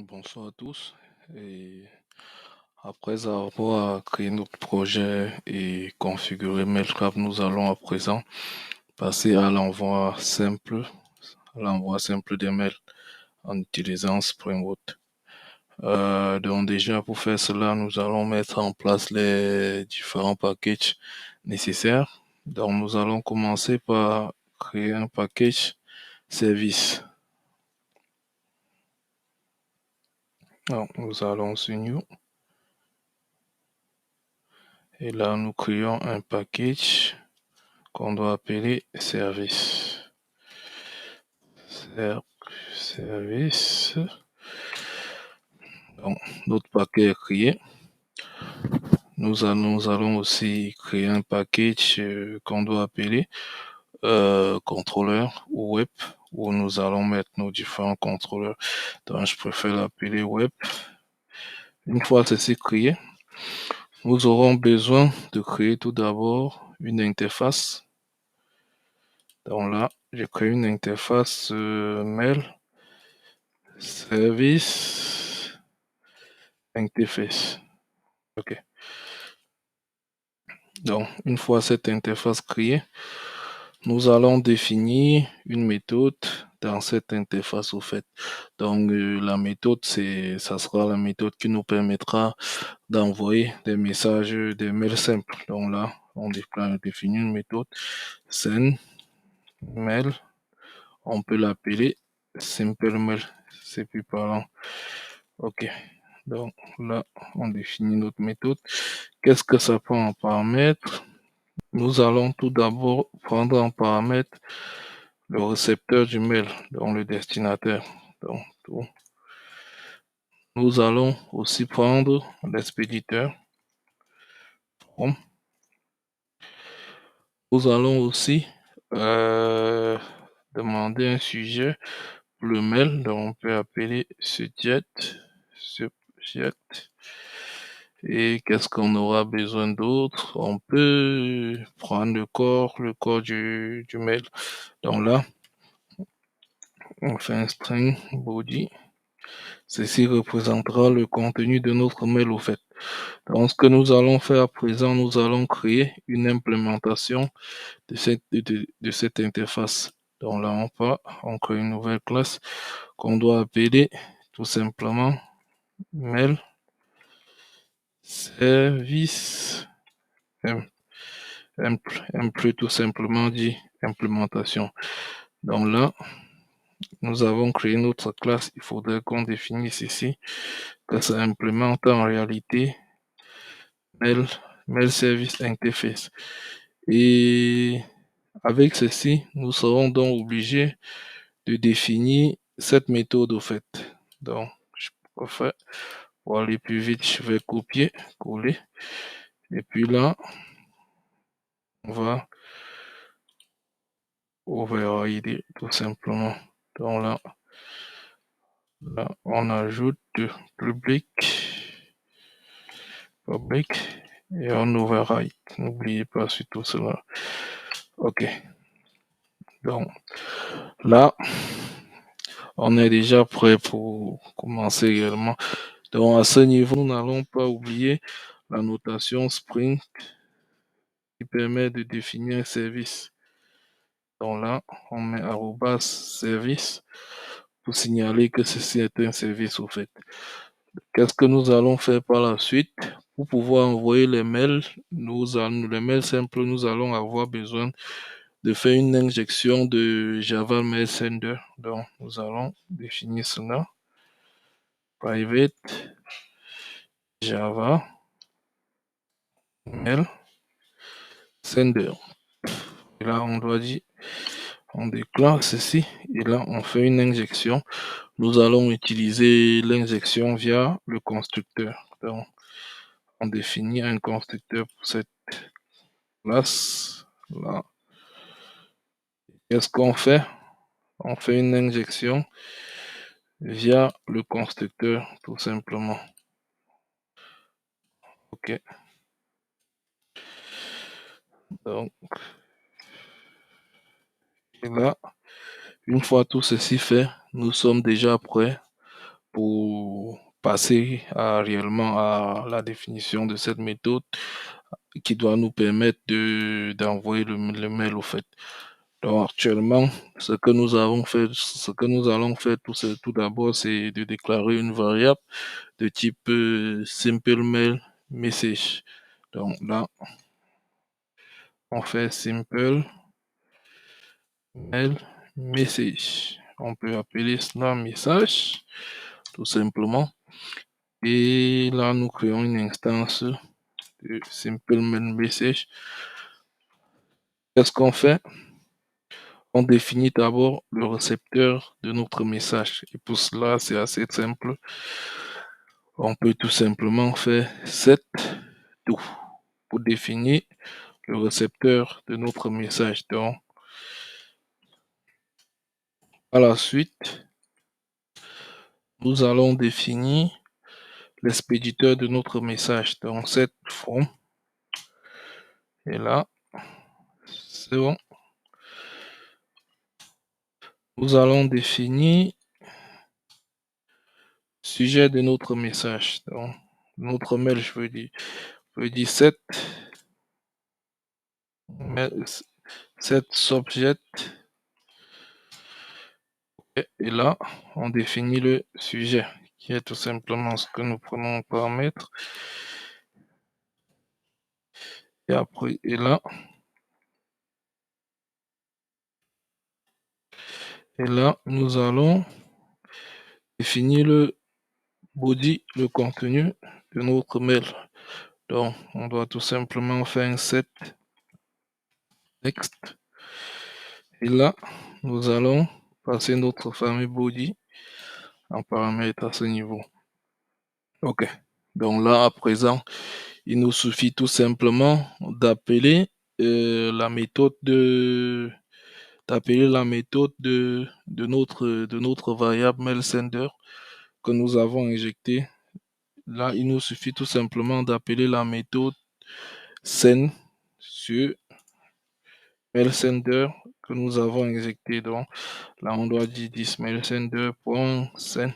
Bonsoir à tous. Et après avoir créé notre projet et configuré Mailcraft, nous allons à présent passer à l'envoi simple des mails en utilisant Spring Boot. Donc déjà pour faire cela, nous allons mettre en place les différents packages nécessaires. Donc nous allons commencer par créer un package service. Donc, nous allons sur New. Et là, nous créons un package qu'on doit appeler service. Service. Donc, notre paquet est créé. Nous allons aussi créer un package qu'on doit appeler contrôleur ou web, où nous allons mettre nos différents contrôleurs. Donc, je préfère l'appeler web. Une fois ceci créé, nous aurons besoin de créer tout d'abord une interface. Donc là, j'ai créé une interface mail, service, interface. OK. Donc, une fois cette interface créée, nous allons définir une méthode dans cette interface au fait. Donc, la méthode, ça sera la méthode qui nous permettra d'envoyer des messages, des mails simples. Donc là, on définit une méthode send mail. On peut l'appeler simple mail. C'est plus parlant. OK. Donc là, on définit notre méthode. Qu'est-ce que ça prend en paramètre? Nous allons tout d'abord prendre en paramètre le récepteur du mail, donc le destinataire. Donc, tout. Nous allons aussi prendre l'expéditeur. Nous allons aussi demander un sujet pour le mail, donc on peut appeler subject. Et qu'est-ce qu'on aura besoin d'autre? On peut prendre le corps du mail. Donc là, on fait un string body. Ceci représentera le contenu de notre mail au fait. Donc ce que nous allons faire à présent, nous allons créer une implémentation de cette interface. Donc là, on crée une nouvelle classe qu'on doit appeler tout simplement mail service plus tout simplement dit implémentation. Donc là, nous avons créé notre classe. Il faudrait qu'on définisse ici que ça implémente en réalité mail service interface. Et avec ceci, nous serons donc obligés de définir cette méthode au fait. Donc, je préfère, pour aller plus vite, je vais copier, coller. Et puis là, on va overrider tout simplement. Donc là, on ajoute public et on override. N'oubliez pas sur tout cela. OK. Donc là, on est déjà prêt pour commencer également. Donc à ce niveau, nous n'allons pas oublier la notation Spring qui permet de définir un service. Donc là, on met @service pour signaler que ceci est un service au fait. Qu'est-ce que nous allons faire par la suite? Pour pouvoir envoyer les mails, les mails simples, nous allons avoir besoin de faire une injection de Java Mail Sender. Donc, nous allons définir cela. Private Java Mail Sender. Et là, on doit dire, on déclare ceci. Et là, on fait une injection. Nous allons utiliser l'injection via le constructeur. Donc, on définit un constructeur pour cette classe là. Qu'est-ce qu'on fait? On fait une injection via le constructeur, tout simplement. OK. Donc, et là, une fois tout ceci fait, nous sommes déjà prêts pour passer réellement à la définition de cette méthode qui doit nous permettre d'envoyer le mail au fait. Donc actuellement, ce que nous allons faire tout d'abord, c'est de déclarer une variable de type simple mail message. Donc là, on fait simple mail message. On peut appeler cela message, tout simplement. Et là, nous créons une instance de simple mail message. Qu'est-ce qu'on fait? On définit d'abord le récepteur de notre message. Et pour cela, c'est assez simple. On peut tout simplement faire set to pour définir le récepteur de notre message. Donc, à la suite, nous allons définir l'expéditeur de notre message. Donc, set from. Et là, c'est bon. Nous allons définir sujet de notre message. Donc, notre mail, je veux dire set subject. Et là, on définit le sujet, qui est tout simplement ce que nous prenons en paramètre. Et après, nous allons définir le body, le contenu de notre mail. Donc, on doit tout simplement faire un set text. Et là, nous allons passer notre famille body en paramètre à ce niveau. OK. Donc là, à présent, il nous suffit tout simplement d'appeler la méthode de notre variable mail sender que nous avons injectée. Là, il nous suffit tout simplement d'appeler la méthode send sur mail sender que nous avons injectée. Donc là, on doit dire this mail sender.send.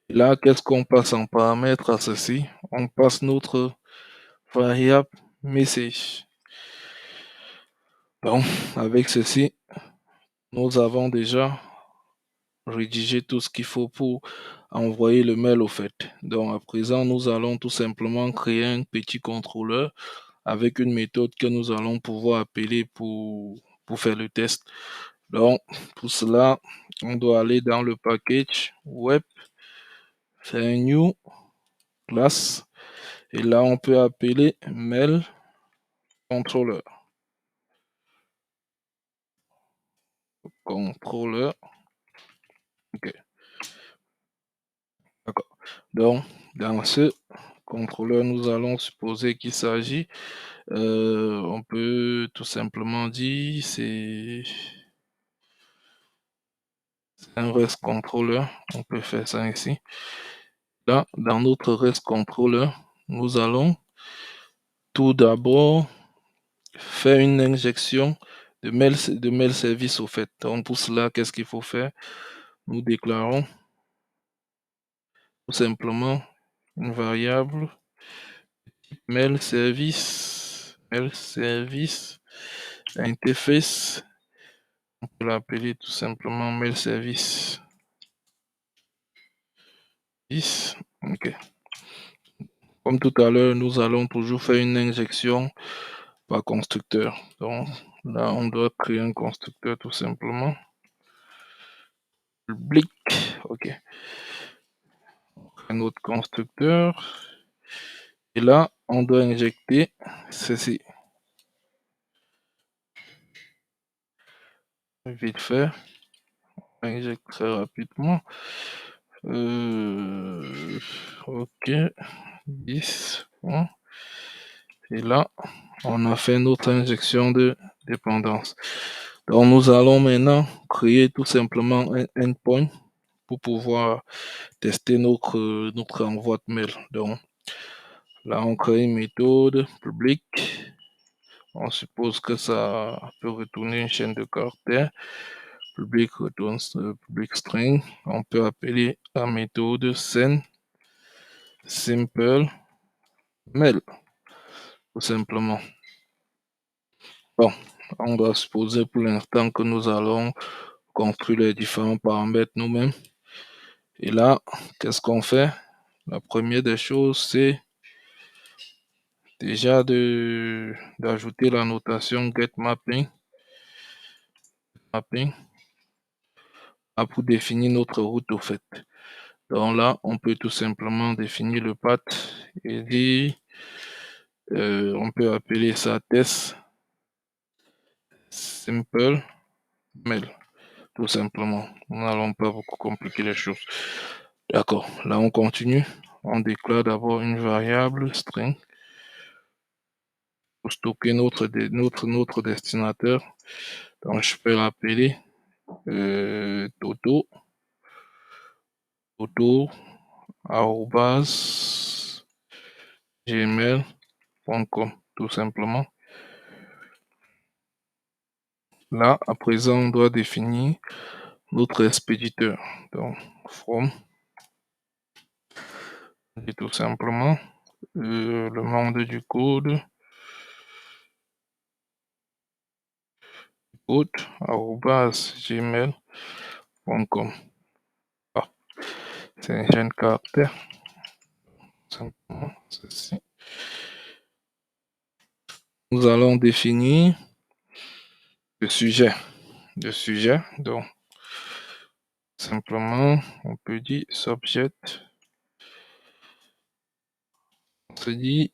Là, qu'est-ce qu'on passe en paramètre à ceci? On passe notre variable message. Donc, avec ceci, nous avons déjà rédigé tout ce qu'il faut pour envoyer le mail au fait. Donc, à présent, nous allons tout simplement créer un petit contrôleur avec une méthode que nous allons pouvoir appeler pour faire le test. Donc, pour cela, on doit aller dans le package web, faire un new class, et là, on peut appeler mail controller. Contrôleur. OK. D'accord. Donc, dans ce contrôleur, nous allons supposer qu'il s'agit, on peut tout simplement dire, c'est un REST controller. On peut faire ça ici. Là, dans notre REST controller, nous allons tout d'abord faire une injection de mail service au fait. Donc, pour cela, qu'est-ce qu'il faut faire? Nous déclarons tout simplement une variable mail service interface. On peut l'appeler tout simplement mail service 10. OK. Comme tout à l'heure, nous allons toujours faire une injection par constructeur. Donc là, on doit créer un constructeur tout simplement. Public. OK. Un autre constructeur. Et là, on doit injecter ceci. Vite fait. On injecte très rapidement. OK. 10. Bon. Et là, on a fait notre injection de dépendance. Donc, nous allons maintenant créer tout simplement un endpoint pour pouvoir tester notre envoi de mail. Donc, là, on crée une méthode publique. On suppose que ça peut retourner une chaîne de caractères. public retourne public string. On peut appeler la méthode send simple mail, tout simplement. Bon, on doit supposer pour l'instant que nous allons construire les différents paramètres nous-mêmes. Et là, qu'est-ce qu'on fait? La première des choses, c'est déjà d'ajouter la notation getMapping pour définir notre route au fait. Donc là, on peut tout simplement définir le path et dire, on peut appeler ça test simple mail, tout simplement. Nous n'allons pas beaucoup compliquer les choses. D'accord, là on continue. On déclare d'abord une variable string pour stocker notre destinataire. Donc je peux l'appeler toto gmail.com, tout simplement. Là, à présent, on doit définir notre expéditeur. Donc, from, et tout simplement, le monde du code, gmail.com. Ah, c'est un jeune caractère. Simplement, ceci. Nous allons définir le sujet. Donc, simplement, on peut dire subject. On se dit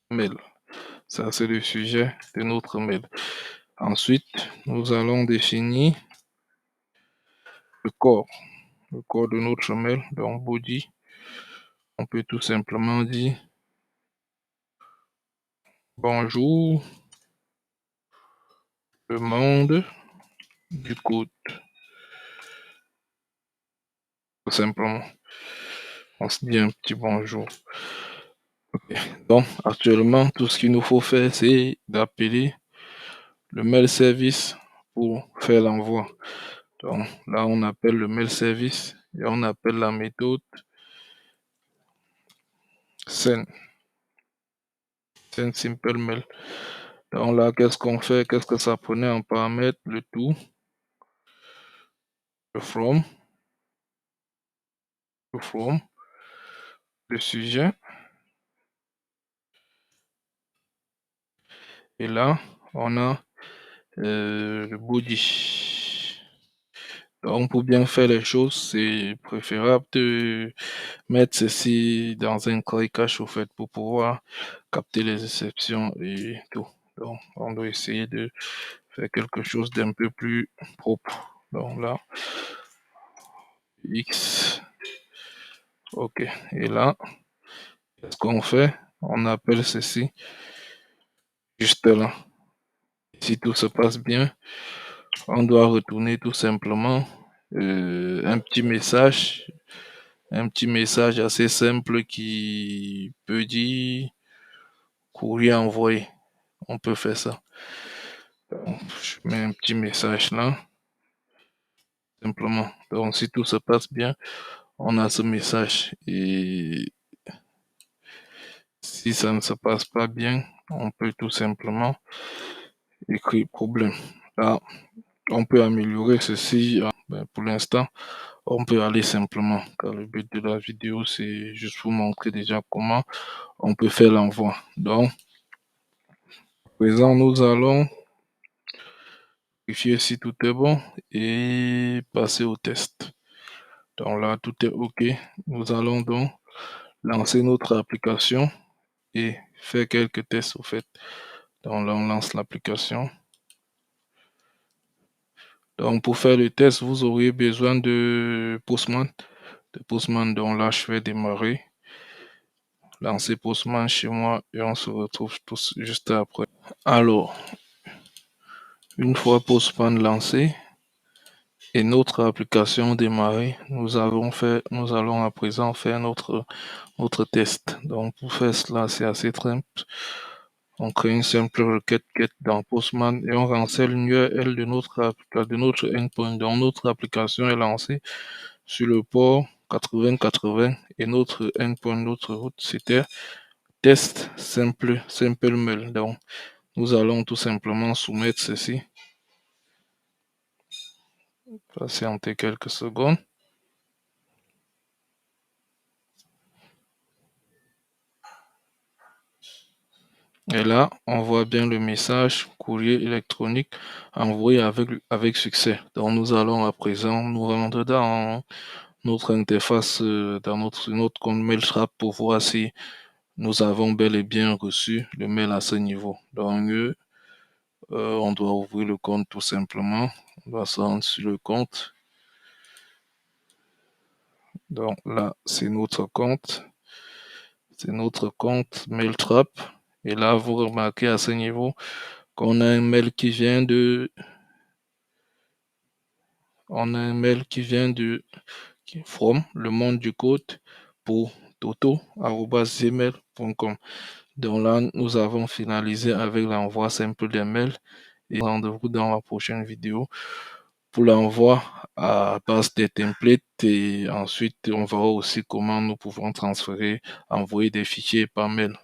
mail. Ça, c'est le sujet de notre mail. Ensuite, nous allons définir le corps de notre mail, donc body. On peut tout simplement dire bonjour, le monde du code. Tout simplement, on se dit un petit bonjour. Okay. Donc, actuellement, tout ce qu'il nous faut faire, c'est d'appeler le mail service pour faire l'envoi. Donc, là, on appelle le mail service et on appelle la méthode send simple mail. Donc là, qu'est-ce qu'on fait? Qu'est-ce que ça prenait en paramètre? Le tout, le from, le sujet. Et là, on a le body. Donc, pour bien faire les choses, c'est préférable de mettre ceci dans un clear cache au fait pour pouvoir capter les exceptions et tout. Donc, on doit essayer de faire quelque chose d'un peu plus propre. Donc là, X. OK. Et là, qu'est-ce qu'on fait? On appelle ceci juste là. Si tout se passe bien, on doit retourner tout simplement un petit message assez simple qui peut dire courrier envoyé. On peut faire ça. Donc, je mets un petit message là, simplement. Donc, si tout se passe bien, on a ce message. Et si ça ne se passe pas bien, on peut tout simplement écrire problème. Là, on peut améliorer ceci. Pour l'instant, on peut aller simplement, car le but de la vidéo, c'est juste vous montrer déjà comment on peut faire l'envoi. Donc, à présent, nous allons vérifier si tout est bon et passer au test. Donc là, tout est OK. Nous allons donc lancer notre application et faire quelques tests au fait. Donc là, on lance l'application. Donc pour faire le test, vous aurez besoin de Postman. Donc là, je vais démarrer. Lancer Postman chez moi et on se retrouve tous juste après. Alors, une fois Postman lancé et notre application démarrée, nous allons à présent faire notre test. Donc pour faire cela, c'est assez simple. On crée une simple requête get dans Postman et on renseigne une URL de notre endpoint. Donc notre application est lancée sur le port 8080 et notre endpoint, notre route, c'était test simple mail. Donc nous allons tout simplement soumettre ceci. Patienter quelques secondes. Et là, on voit bien le message courrier électronique envoyé avec succès. Donc, nous allons à présent nous rendre dans notre interface, dans notre compte Mailtrap pour voir si nous avons bel et bien reçu le mail à ce niveau. Donc, on doit ouvrir le compte tout simplement. On doit se rendre sur le compte. Donc là, c'est notre compte. C'est notre compte Mailtrap. Et là, vous remarquez à ce niveau qu'on a un mail qui vient de on a un mail qui vient de from le monde du code pour toto@gmail.com. Donc là, nous avons finalisé avec l'envoi simple des mails et rendez-vous dans la prochaine vidéo pour l'envoi à base des templates et ensuite on verra aussi comment nous pouvons transférer, envoyer des fichiers par mail.